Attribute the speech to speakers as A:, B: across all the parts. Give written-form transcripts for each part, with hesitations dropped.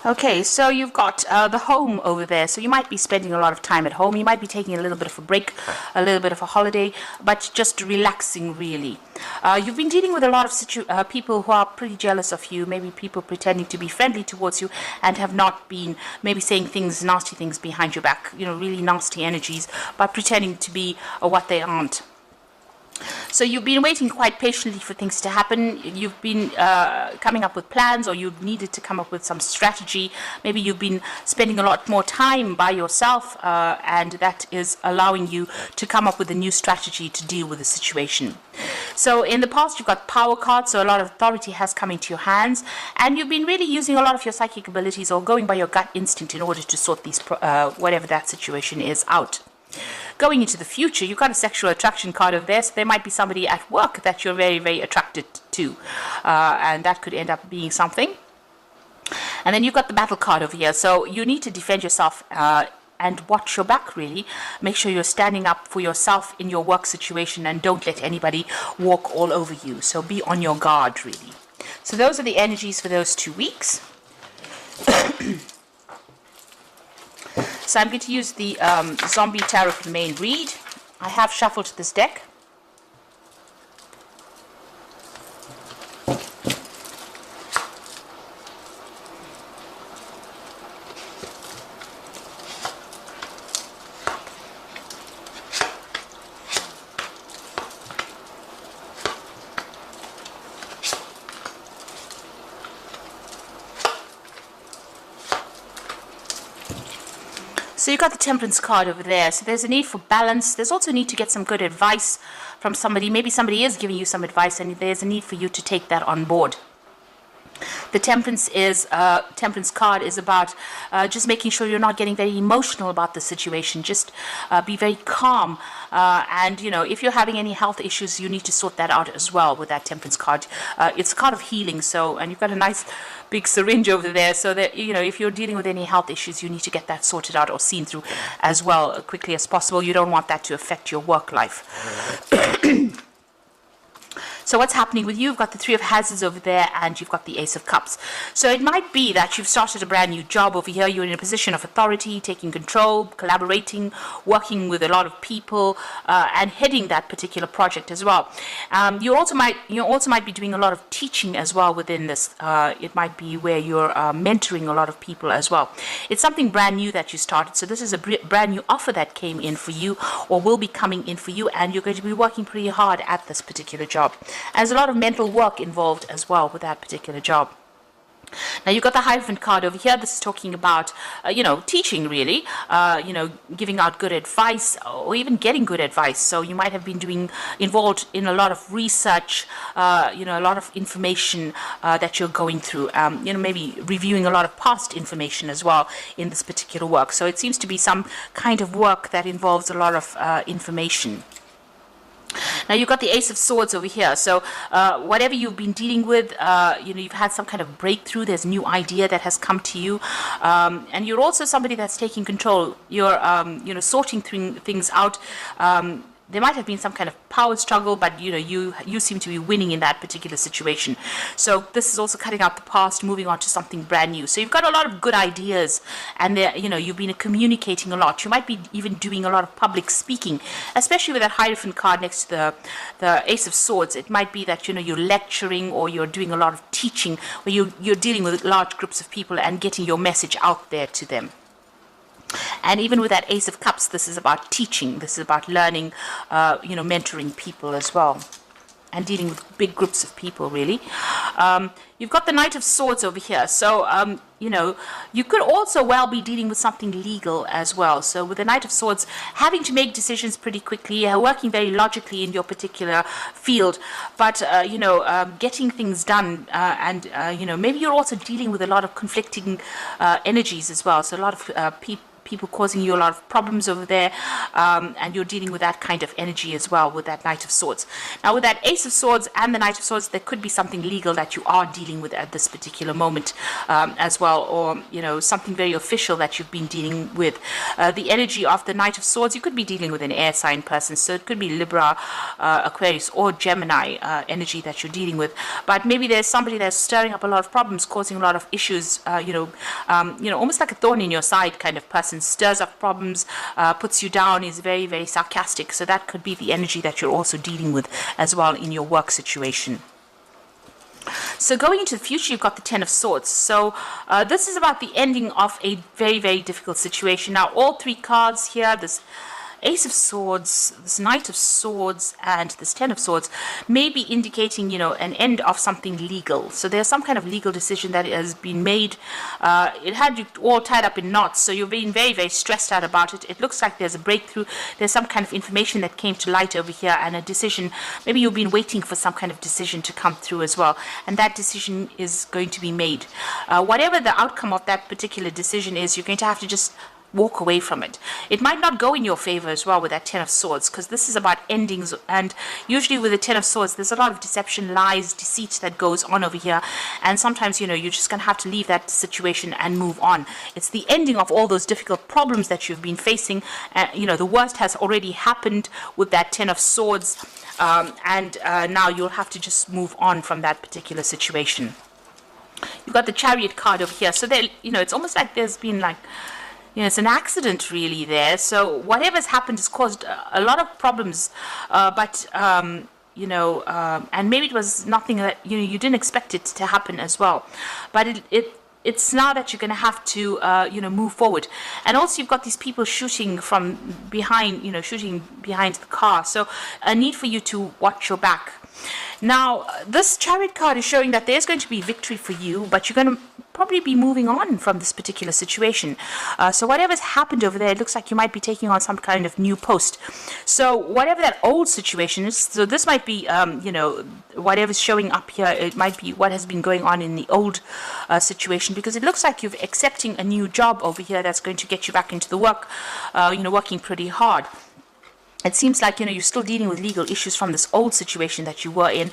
A: Okay, so you've got the home over there. So you might be spending a lot of time at home. You might be taking a little bit of a break, a little bit of a holiday, but just relaxing really. You've been dealing with a lot of people who are pretty jealous of you, maybe people pretending to be friendly towards you and have not been, maybe saying things, nasty things behind your back, really nasty energies, but pretending to be what they aren't. So you've been waiting quite patiently for things to happen. You've been coming up with plans, or you've needed to come up with some strategy. Maybe you've been spending a lot more time by yourself, and that is allowing you to come up with a new strategy to deal with the situation. So in the past, you've got power cards, so a lot of authority has come into your hands, and you've been really using a lot of your psychic abilities or going by your gut instinct in order to sort these, whatever that situation is, out. Going into the future, you've got a sexual attraction card over there, so there might be somebody at work that you're very, very attracted to, and that could end up being something. And then you've got the battle card over here, so you need to defend yourself and watch your back, really. Make sure you're standing up for yourself in your work situation and don't let anybody walk all over you. So be on your guard, really. So those are the energies for those 2 weeks. So I'm going to use the Zombie Tarot for the main read. I have shuffled this deck. So you've got the Temperance card over there. So there's a need for balance. There's also a need to get some good advice from somebody. Maybe somebody is giving you some advice, and there's a need for you to take that on board. The Temperance card is about just making sure you're not getting very emotional about the situation. Just be very calm. And, if you're having any health issues, you need to sort that out as well with that Temperance card. It's a card of healing, and you've got a nice big syringe over there, so that, if you're dealing with any health issues, you need to get that sorted out or seen through as well quickly as possible. You don't want that to affect your work life. So what's happening with you? You've got the Three of Hazards over there, and you've got the Ace of Cups. So it might be that you've started a brand new job over here. You're in a position of authority, taking control, collaborating, working with a lot of people, and heading that particular project as well. You also might be doing a lot of teaching as well within this. It might be where you're mentoring a lot of people as well. It's something brand new that you started. So this is a brand new offer that came in for you, or will be coming in for you, and you're going to be working pretty hard at this particular job. And there's a lot of mental work involved as well with that particular job. Now you've got the Hierophant card over here. This is talking about, teaching really, giving out good advice or even getting good advice. So you might have been involved in a lot of research, a lot of information that you're going through, maybe reviewing a lot of past information as well in this particular work. So it seems to be some kind of work that involves a lot of information. Now you've got the Ace of Swords over here. So whatever you've been dealing with, you've had some kind of breakthrough. There's a new idea that has come to you, and you're also somebody that's taking control. You're sorting things out. There might have been some kind of power struggle, but you seem to be winning in that particular situation. So this is also cutting out the past, moving on to something brand new. So you've got a lot of good ideas, and you've been communicating a lot. You might be even doing a lot of public speaking, especially with that Hierophant card next to the Ace of Swords. It might be that you're lecturing, or you're doing a lot of teaching, where you're dealing with large groups of people and getting your message out there to them. And even with that Ace of Cups, this is about teaching. This is about learning, mentoring people as well, and dealing with big groups of people, really. You've got the Knight of Swords over here. So, you could also well be dealing with something legal as well. So with the Knight of Swords, having to make decisions pretty quickly, working very logically in your particular field, but, getting things done. And maybe you're also dealing with a lot of conflicting energies as well. So a lot of people causing you a lot of problems over there, and you're dealing with that kind of energy as well with that Knight of Swords. Now with that Ace of Swords and the Knight of Swords, there could be something legal that you are dealing with at this particular moment as well, or something very official that you've been dealing with. The energy of the Knight of Swords, you could be dealing with an air sign person, so it could be Libra, Aquarius, or Gemini energy that you're dealing with. But maybe there's somebody that's stirring up a lot of problems, causing a lot of issues, almost like a thorn in your side kind of person, stirs up problems, puts you down, is very, very sarcastic. So that could be the energy that you're also dealing with as well in your work situation. So going into the future, you've got the Ten of Swords. So this is about the ending of a very, very difficult situation. Now all three cards here, this Ace of Swords, this Knight of Swords, and this Ten of Swords may be indicating, an end of something legal. So there's some kind of legal decision that has been made. It had you all tied up in knots, so you're being very, very stressed out about it. It looks like there's a breakthrough. There's some kind of information that came to light over here, and a decision. Maybe you've been waiting for some kind of decision to come through as well, and that decision is going to be made. Whatever the outcome of that particular decision is, you're going to have to just walk away from it. It might not go in your favor as well with that Ten of Swords, because this is about endings, and usually with the Ten of Swords there's a lot of deception, lies, deceit that goes on over here, and sometimes you're just gonna have to leave that situation and move on. It's the ending of all those difficult problems that you've been facing. The worst has already happened with that Ten of Swords, and now you'll have to just move on from that particular situation. You've got the Chariot card over here, so there, it's almost like there's been like, it's an accident really there. So whatever's happened has caused a lot of problems, and maybe it was nothing that you didn't expect it to happen as well. But it's now that you're going to have to move forward. And also you've got these people shooting from behind, shooting behind the car. So a need for you to watch your back. Now, this Chariot card is showing that there's going to be victory for you, but you're going to probably be moving on from this particular situation. So whatever's happened over there, it looks like you might be taking on some kind of new post. So whatever that old situation is, so this might be, whatever's showing up here, it might be what has been going on in the old situation, because it looks like you're accepting a new job over here that's going to get you back into the work, working pretty hard. It seems like, you're still dealing with legal issues from this old situation that you were in.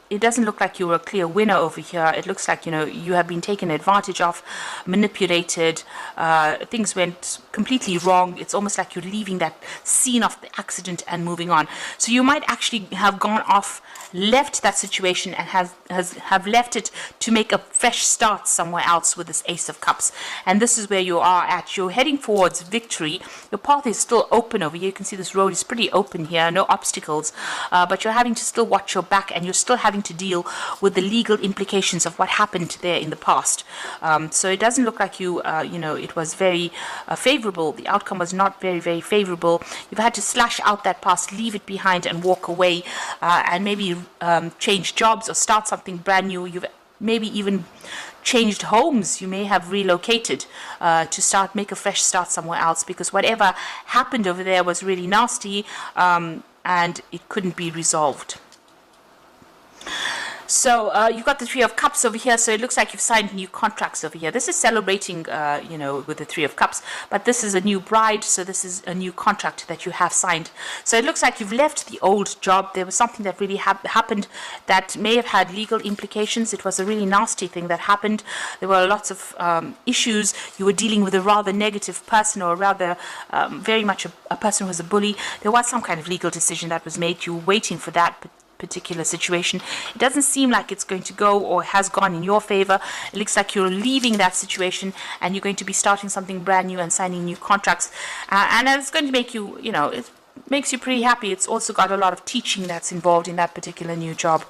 A: It doesn't look like you were a clear winner over here. It looks like, you have been taken advantage of, manipulated. Things went completely wrong. It's almost like you're leaving that scene of the accident and moving on. So you might actually have gone off, left that situation, and have left it to make a fresh start somewhere else with this Ace of Cups. And this is where you are at. You're heading towards victory. Your path is still open over here. You can see this road is pretty open here, no obstacles, but you're having to still watch your back, and you're still having to deal with the legal implications of what happened there in the past. So it doesn't look like it was very favorable. The outcome was not very, very favorable. You've had to slash out that past, leave it behind, and walk away, and maybe change jobs or start something brand new. You've maybe even changed homes. You may have relocated to make a fresh start somewhere else, because whatever happened over there was really nasty, and it couldn't be resolved. So you've got the Three of Cups over here, so it looks like you've signed new contracts over here. This is celebrating, with the Three of Cups, but this is a new bride, so this is a new contract that you have signed. So it looks like you've left the old job. There was something that really happened that may have had legal implications. It was a really nasty thing that happened. There were lots of issues. You were dealing with a rather negative person, or rather very much a person who was a bully. There was some kind of legal decision that was made. You were waiting for that particular situation. It doesn't seem like it's going to go or has gone in your favor. It looks like you're leaving that situation, and you're going to be starting something brand new and signing new contracts, and it's going to make you, it makes you pretty happy. It's also got a lot of teaching that's involved in that particular new job.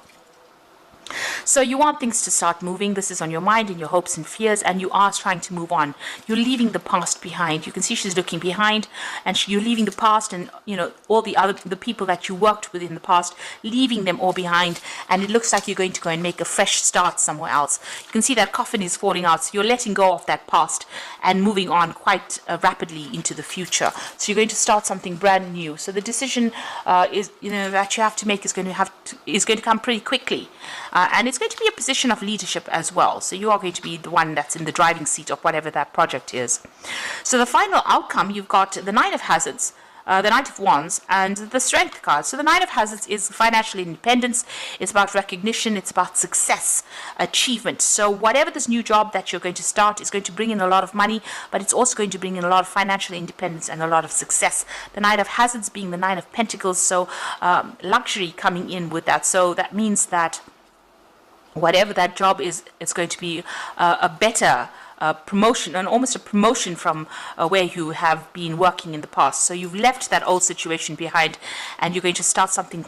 A: So you want things to start moving. This is on your mind, and your hopes and fears, and you are trying to move on. You're leaving the past behind. You can see she's looking behind, and you're leaving the past, and all the people that you worked with in the past, leaving them all behind, and it looks like you're going to go and make a fresh start somewhere else. You can see that coffin is falling out, so you're letting go of that past and moving on quite rapidly into the future. So you're going to start something brand new. So the decision is that you have to make is going to come pretty quickly. and it's going to be a position of leadership as well. So you are going to be the one that's in the driving seat of whatever that project is. So the final outcome, you've got the Nine of Hazards, the Knight of Wands, and the Strength card. So the Nine of Hazards is financial independence. It's about recognition. It's about success, achievement. So whatever this new job that you're going to start is going to bring in a lot of money, but it's also going to bring in a lot of financial independence and a lot of success. The Nine of Hazards being the Nine of Pentacles, so luxury coming in with that. So that means that whatever that job is, it's going to be a better promotion, and almost a promotion from where you have been working in the past. So you've left that old situation behind and you're going to start something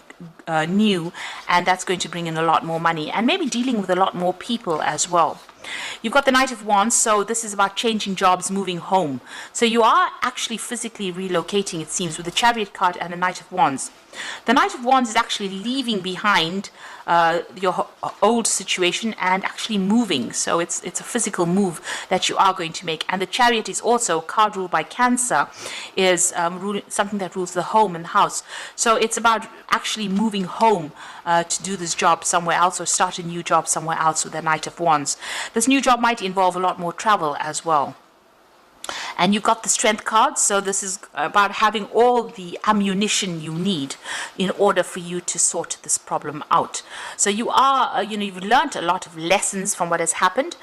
A: new, and that's going to bring in a lot more money and maybe dealing with a lot more people as well. You've got the Knight of Wands, so this is about changing jobs, moving home. So you are actually physically relocating, it seems, with the Chariot card and the Knight of Wands. The Knight of Wands is actually leaving behind your old situation and actually moving. So it's a physical move that you are going to make. And the Chariot is also, card ruled by Cancer, is something that rules the home and the house. So it's about actually moving home to do this job somewhere else or start a new job somewhere else with the Knight of Wands. This new job might involve a lot more travel as well. And you got the Strength card, so this is about having all the ammunition you need in order for you to sort this problem out. So you are, you've learned a lot of lessons from what has happened.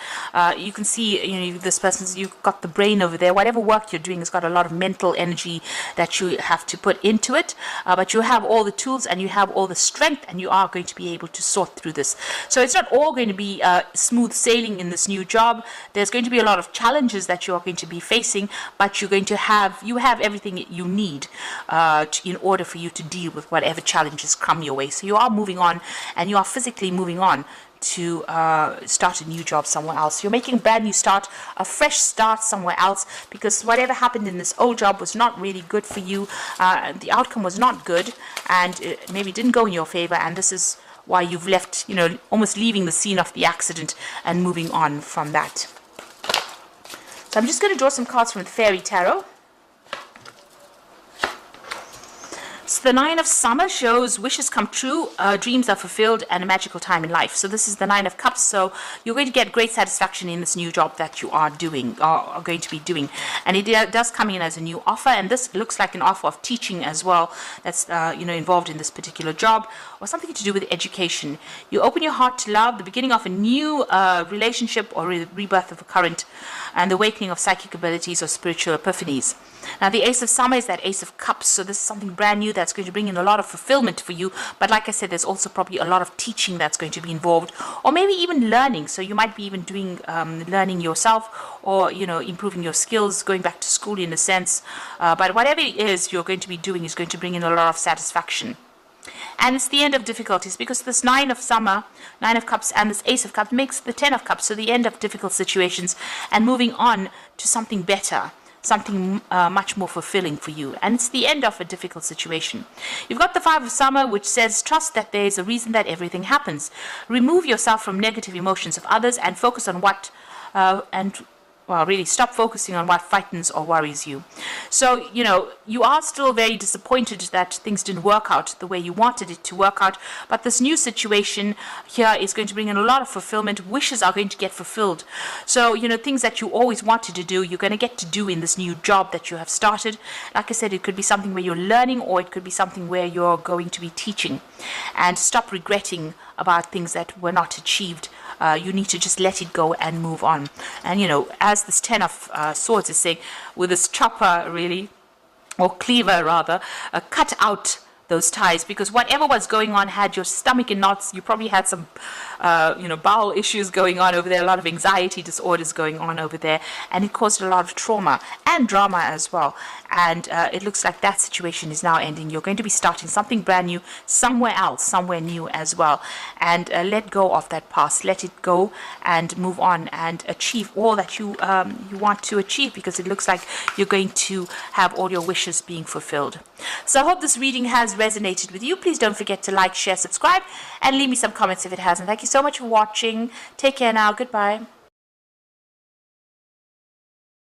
A: You can see, this person's, you've got the brain over there. Whatever work you're doing has got a lot of mental energy that you have to put into it. But you have all the tools and you have all the strength, and you are going to be able to sort through this. So it's not all going to be smooth sailing in this new job. There's going to be a lot of challenges that you are going to be facing, but you're going to have everything you need in order for you to deal with whatever challenges come your way. So you are moving on, and you are physically moving on to start a new job somewhere else. You're making a brand new start, a fresh start somewhere else, because whatever happened in this old job was not really good for you. The outcome was not good, and it maybe didn't go in your favor, and this is why you've left, almost leaving the scene of the accident and moving on from that. So I'm just going to draw some cards from the Fairy Tarot. So the Nine of Summer shows wishes come true, dreams are fulfilled, and a magical time in life. So this is the Nine of Cups. So you're going to get great satisfaction in this new job that you are doing, or are going to be doing. And it does come in as a new offer, and this looks like an offer of teaching as well that's involved in this particular job, or something to do with education. You open your heart to love, the beginning of a new relationship, or rebirth of a current, and the awakening of psychic abilities or spiritual epiphanies. Now the Ace of Summer is that Ace of Cups, so this is something brand new that's going to bring in a lot of fulfillment for you. But like I said, there's also probably a lot of teaching that's going to be involved, or maybe even learning. So you might be even doing learning yourself, or improving your skills, going back to school in a sense. But whatever it is you're going to be doing is going to bring in a lot of satisfaction. And it's the end of difficulties, because this Nine of Summer, Nine of Cups, and this Ace of Cups makes the Ten of Cups, so the end of difficult situations and moving on to something better, something much more fulfilling for you. And it's the end of a difficult situation. You've got the Five of Summer, which says, trust that there is a reason that everything happens. Remove yourself from negative emotions of others and focus on what, really stop focusing on what frightens or worries you. So, you are still very disappointed that things didn't work out the way you wanted it to work out, but this new situation here is going to bring in a lot of fulfillment. Wishes are going to get fulfilled. So, things that you always wanted to do, you're going to get to do in this new job that you have started. Like I said, it could be something where you're learning, or it could be something where you're going to be teaching. And stop regretting about things that were not achieved. You need to just let it go and move on. And as this Ten of Swords is saying, with this chopper really, or cleaver rather, cut out those ties, because whatever was going on had your stomach in knots. You probably had some bowel issues going on over there, a lot of anxiety disorders going on over there, and it caused a lot of trauma and drama as well. And it looks like that situation is now ending. You're going to be starting something brand new somewhere else, somewhere new as well. And let go of that past, let it go and move on and achieve all that you want to achieve, because it looks like you're going to have all your wishes being fulfilled. So I hope this reading has resonated with you. Please don't forget to like, share, subscribe, and leave me some comments if it hasn't. Thank you so much for watching. Take care now. Goodbye.